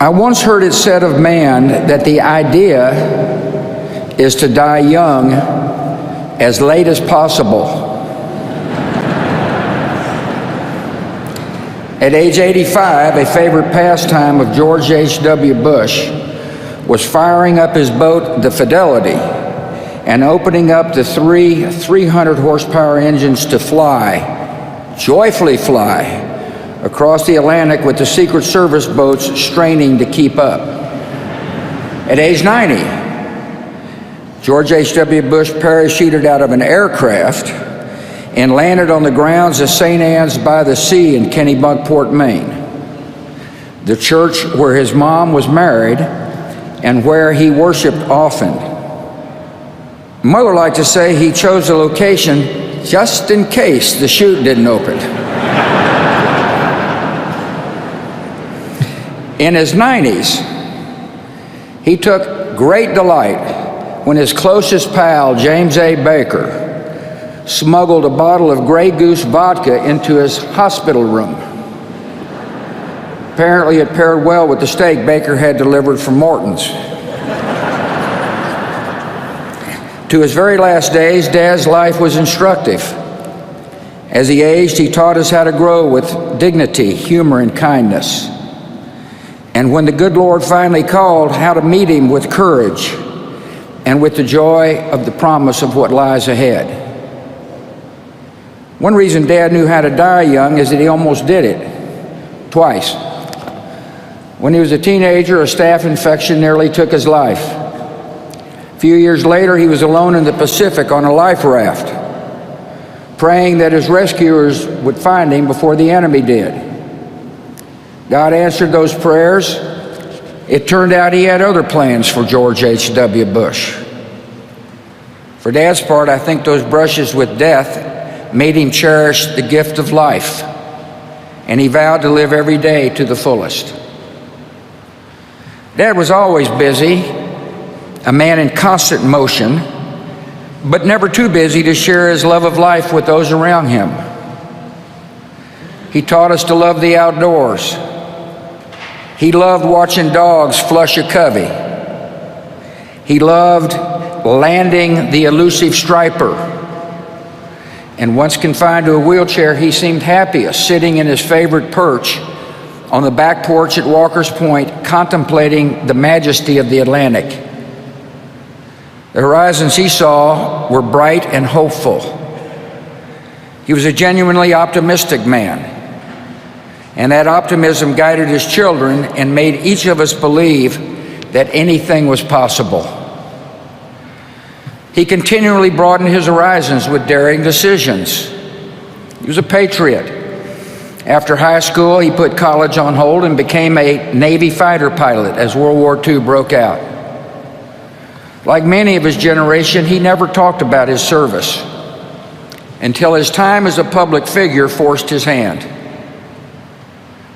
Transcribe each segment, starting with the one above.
I once heard it said of man that the idea is to die young as late as possible. At age 85, a favorite pastime of George H.W. Bush was firing up his boat, the Fidelity, and opening up the 300 horsepower engines to fly, joyfully fly, across the Atlantic with the Secret Service boats straining to keep up. At age 90, George H.W. Bush parachuted out of an aircraft and landed on the grounds of St. Anne's by the Sea in Kennebunkport, Maine, the church where his mom was married and where he worshiped often. Mother liked to say he chose the location just in case the chute didn't open. In his 90s, he took great delight when his closest pal, James A. Baker, smuggled a bottle of Grey Goose vodka into his hospital room. Apparently it paired well with the steak Baker had delivered from Morton's. To his very last days, Dad's life was instructive. As he aged, he taught us how to grow with dignity, humor, and kindness. And when the good Lord finally called, how to meet him with courage and with the joy of the promise of what lies ahead. One reason Dad knew how to die young is that he almost did it, twice. When he was a teenager, a staph infection nearly took his life. A few years later, he was alone in the Pacific on a life raft, praying that his rescuers would find him before the enemy did. God answered those prayers. It turned out he had other plans for George H.W. Bush. For Dad's part, I think those brushes with death made him cherish the gift of life, and he vowed to live every day to the fullest. Dad was always busy, a man in constant motion, but never too busy to share his love of life with those around him. He taught us to love the outdoors. He loved watching dogs flush a covey. He loved landing the elusive striper. And once confined to a wheelchair, he seemed happiest sitting in his favorite perch on the back porch at Walker's Point, contemplating the majesty of the Atlantic. The horizons he saw were bright and hopeful. He was a genuinely optimistic man. And that optimism guided his children and made each of us believe that anything was possible. He continually broadened his horizons with daring decisions. He was a patriot. After high school, he put college on hold and became a Navy fighter pilot as World War II broke out. Like many of his generation, he never talked about his service until his time as a public figure forced his hand.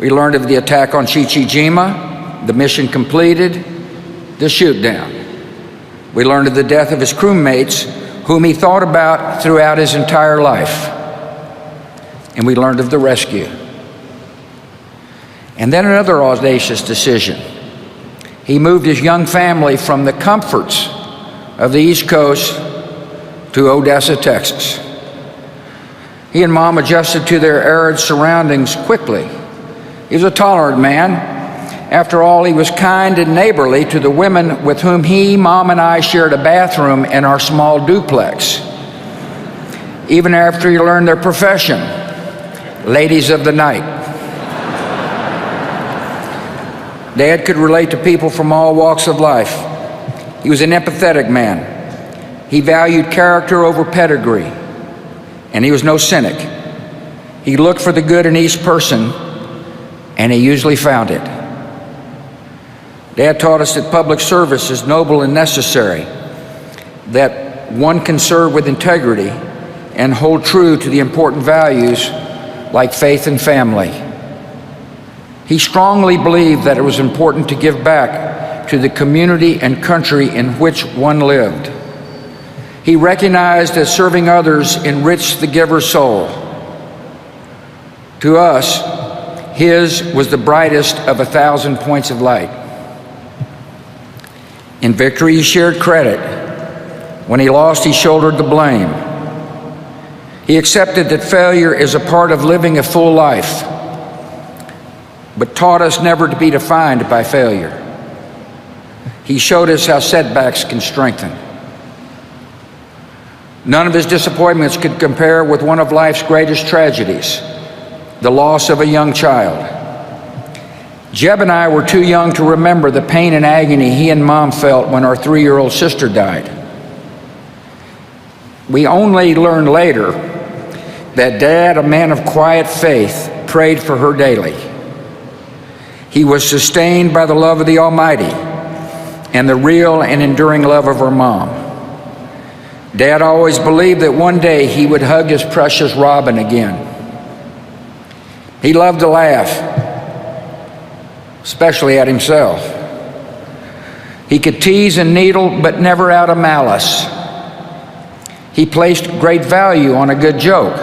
We learned of the attack on Chichijima, the mission completed, the shoot down. We learned of the death of his crewmates, whom he thought about throughout his entire life. And we learned of the rescue. And then another audacious decision. He moved his young family from the comforts of the East Coast to Odessa, Texas. He and Mom adjusted to their arid surroundings quickly. He was a tolerant man. After all, he was kind and neighborly to the women with whom he, Mom, and I shared a bathroom in our small duplex. Even after he learned their profession, ladies of the night. Dad could relate to people from all walks of life. He was an empathetic man. He valued character over pedigree, and he was no cynic. He looked for the good in each person, and he usually found it. Dad taught us that public service is noble and necessary, that one can serve with integrity and hold true to the important values like faith and family. He strongly believed that it was important to give back to the community and country in which one lived. He recognized that serving others enriched the giver's soul. To us, His was the brightest of 1,000 points of light. In victory, he shared credit. When he lost, he shouldered the blame. He accepted that failure is a part of living a full life, but taught us never to be defined by failure. He showed us how setbacks can strengthen. None of his disappointments could compare with one of life's greatest tragedies, the loss of a young child. Jeb and I were too young to remember the pain and agony he and Mom felt when our 3-year-old sister died. We only learned later that Dad, a man of quiet faith, prayed for her daily. He was sustained by the love of the Almighty and the real and enduring love of her mom. Dad always believed that one day he would hug his precious Robin again. He loved to laugh, especially at himself. He could tease and needle, but never out of malice. He placed great value on a good joke.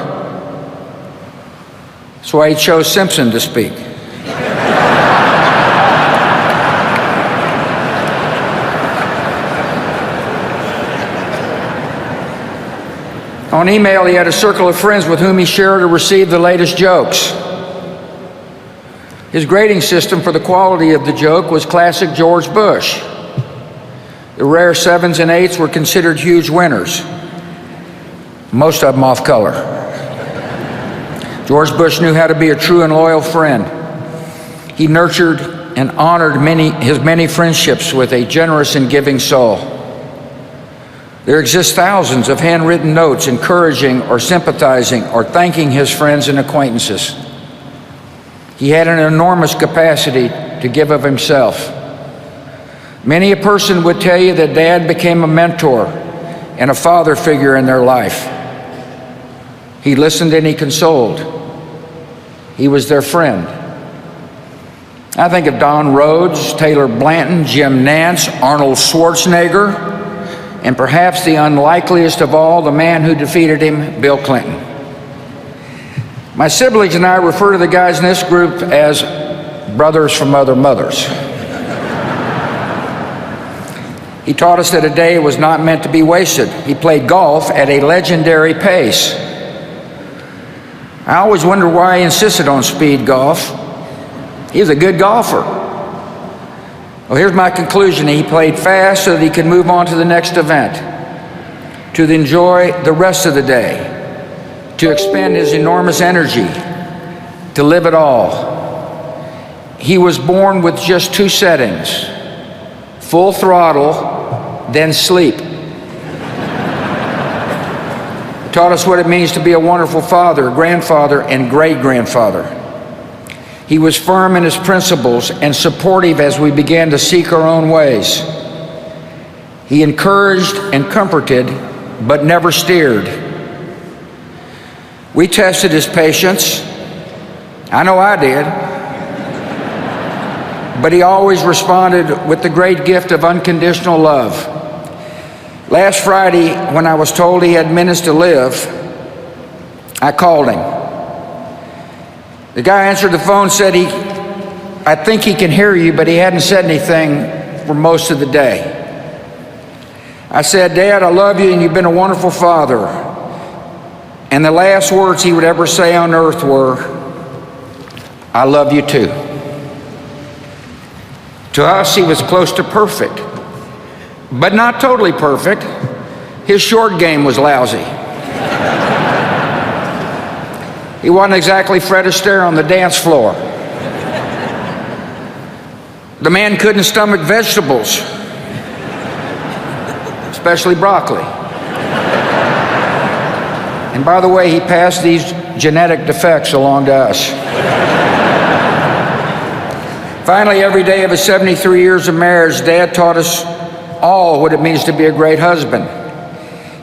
That's why he chose Simpson to speak. On email, he had a circle of friends with whom he shared or received the latest jokes. His grading system for the quality of the joke was classic George Bush. The rare 7s and 8s were considered huge winners, most of them off color. George Bush knew how to be a true and loyal friend. He nurtured and honored his many friendships with a generous and giving soul. There exist thousands of handwritten notes encouraging or sympathizing or thanking his friends and acquaintances. He had an enormous capacity to give of himself. Many a person would tell you that Dad became a mentor and a father figure in their life. He listened and he consoled. He was their friend. I think of Don Rhodes, Taylor Blanton, Jim Nance, Arnold Schwarzenegger, and perhaps the unlikeliest of all, the man who defeated him, Bill Clinton. My siblings and I refer to the guys in this group as brothers from other mothers. He taught us that a day was not meant to be wasted. He played golf at a legendary pace. I always wondered why he insisted on speed golf. He was a good golfer. Well, here's my conclusion. He played fast so that he could move on to the next event, to enjoy the rest of the day, to expend his enormous energy, to live it all. He was born with just 2 settings: full throttle, then sleep. He taught us what it means to be a wonderful father, grandfather, and great-grandfather. He was firm in his principles and supportive as we began to seek our own ways. He encouraged and comforted, but never steered. We tested his patience. I know I did. But he always responded with the great gift of unconditional love. Last Friday, when I was told he had minutes to live, I called him. The guy answered the phone, said I think he can hear you, but he hadn't said anything for most of the day. I said, Dad, I love you and you've been a wonderful father. And the last words he would ever say on earth were, I love you too. To us, he was close to perfect, but not totally perfect. His short game was lousy. He wasn't exactly Fred Astaire on the dance floor. The man couldn't stomach vegetables, especially broccoli. And by the way, he passed these genetic defects along to us. Finally, every day of his 73 years of marriage, Dad taught us all what it means to be a great husband.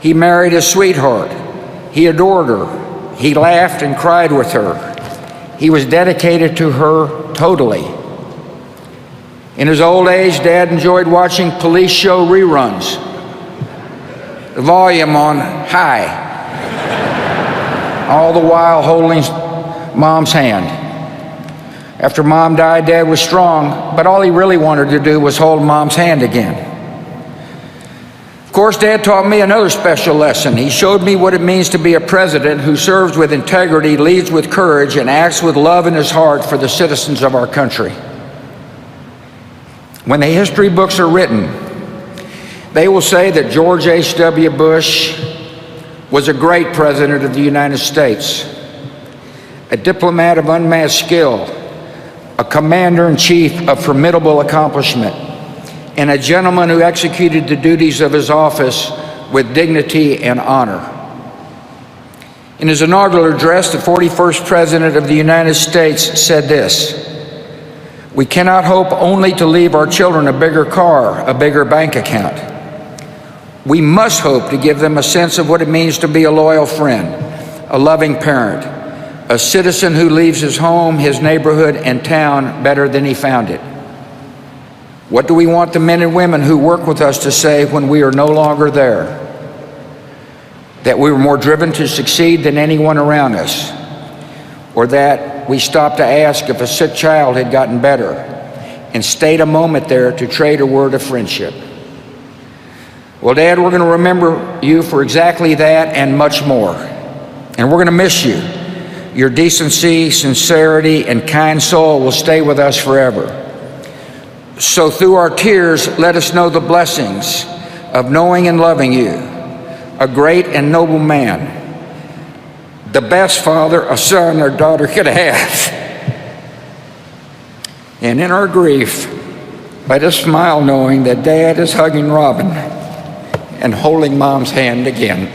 He married his sweetheart. He adored her. He laughed and cried with her. He was dedicated to her totally. In his old age, Dad enjoyed watching police show reruns, the volume on high, all the while holding Mom's hand. After Mom died, Dad was strong, but all he really wanted to do was hold Mom's hand again. Of course, Dad taught me another special lesson. He showed me what it means to be a president who serves with integrity, leads with courage, and acts with love in his heart for the citizens of our country. When the history books are written, they will say that George H.W. Bush was a great president of the United States, a diplomat of unmatched skill, a commander-in-chief of formidable accomplishment, and a gentleman who executed the duties of his office with dignity and honor. In his inaugural address, the 41st President of the United States said this: "We cannot hope only to leave our children a bigger car, a bigger bank account. We must hope to give them a sense of what it means to be a loyal friend, a loving parent, a citizen who leaves his home, his neighborhood, and town better than he found it." What do we want the men and women who work with us to say when we are no longer there? That we were more driven to succeed than anyone around us, or that we stopped to ask if a sick child had gotten better and stayed a moment there to trade a word of friendship? Well, Dad, we're going to remember you for exactly that and much more. And we're going to miss you. Your decency, sincerity, and kind soul will stay with us forever. So through our tears, let us know the blessings of knowing and loving you, a great and noble man, the best father a son or daughter could have. And in our grief, let us smile knowing that Dad is hugging Robin and holding Mom's hand again.